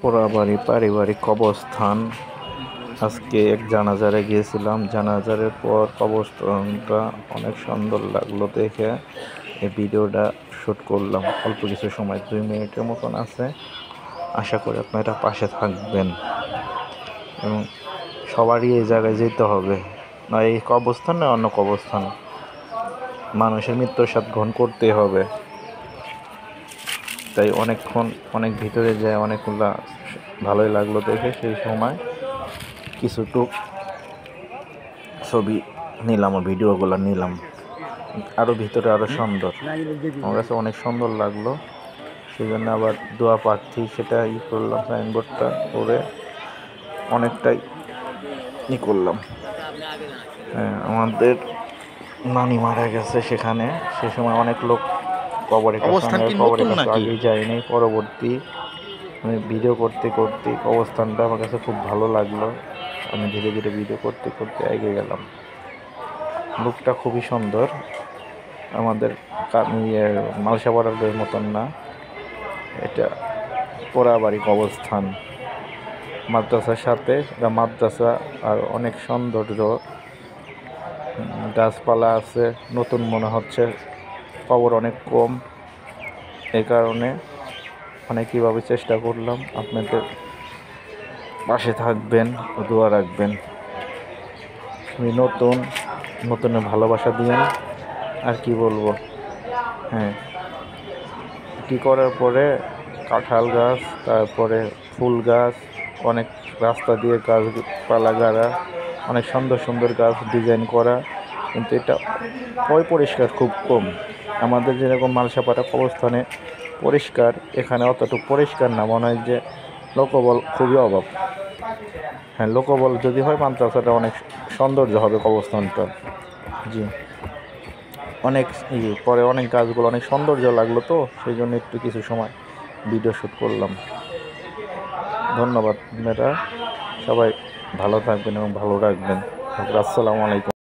পোড়াবাড়ি পারিবারিক কবরস্থান। আজকে এক জানাজারে গিয়েছিলাম। জানাজারের পর কবরস্থানটা অনেক সুন্দর লাগলো দেখে এই ভিডিওটা শ্যুট করলাম। অল্প কিছু সময় 2 মিনিটের মতন আছে। আশা করি আপনারা পাশে থাকবেন এবং সবারই এই জায়গায় যেতে হবে। না এই কবরস্থান না অন্য কবরস্থান, মানুষের মৃত্যুর সাথে গ্রহণ করতেই হবে। তাই অনেক ভিতরে যায়, অনেকগুলা ভালোই লাগলো দেখে। সেই সময় কিছুটুক ছবি নিলাম, ভিডিওগুলো নিলাম। আরও ভিতরে আরও সুন্দর, আমার কাছে অনেক সুন্দর লাগলো। সেই জন্য আবার দোয়া প্রার্থী সেটা করলাম, সাইনবোর্ডটা করে অনেকটাই করলাম। হ্যাঁ, আমাদের নানি মারা গেছে সেখানে। সে সময় অনেক লোক কবরের কাছে আগেই যায়নি। পরবর্তী আমি ভিডিও করতে অবস্থানটা আমার কাছে খুব ভালো লাগলো। আমি ধীরে ধীরে ভিডিও করতে এগিয়ে গেলাম। লুকটা খুবই সুন্দর, আমাদের মালসাপাড়ার মতন না, এটা পোড়াবাড়ি কবরস্থান। মাদ্রাসার সাথে মাদ্রাসা আর অনেক সৌন্দর্য, গাছপালা আছে। নতুন মনে হচ্ছে, কবর অনেক কম, এই কারণে কীভাবে চেষ্টা করলাম। আপনাদের পাশে থাকবেন ও দোয়া রাখবেন। আমি নতুন ভালোবাসা দিয়েন। আর কি বলবো, হ্যাঁ, কি করার পরে কাঁঠাল গাছ, তারপরে ফুল গাছ, অনেক রাস্তা দিয়ে গাছপালা গাড়া, অনেক সুন্দর গাছ ডিজাইন করা, কিন্তু এটা পরিষ্কার খুব কম। আমাদের যেরকম মালসাপাড়া কবরস্থানে পরিষ্কার, এখানে অতটুকু পরিষ্কার না। মনে হয় যে লোকবল খুবই অভাব। হ্যাঁ, লোকবল যদি হয় মাদ্রাসাটা অনেক সৌন্দর্য হবে কবরস্থানটা। জি, অনেক পরে অনেক গাছগুলো অনেক সৌন্দর্য লাগলো, তো সেই জন্য একটু কিছু সময় ভিডিও শ্যুট করলাম। ধন্যবাদ। আপনারা সবাই ভালো থাকবেন এবং ভালো রাখবেন। আসসালামু আলাইকুম।